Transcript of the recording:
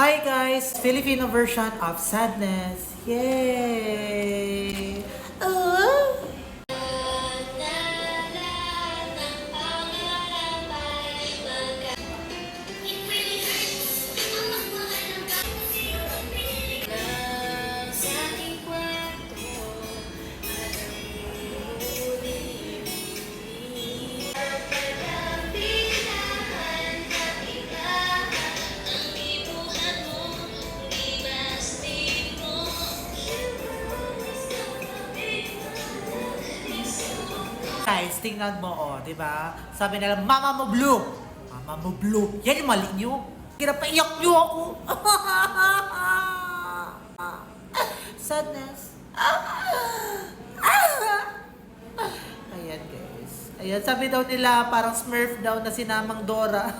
Hi guys! Filipino version of Sadness. Yay! Guys, tingnan mo, oh, di ba? Sabi nila, Mama mo blue! Mama mo blue. Yan yung mali nyo. Kinapaiyak nyo ako. Sadness. Ayan, guys. Ayan, sabi daw nila, parang Smurf daw na si Namang Dora.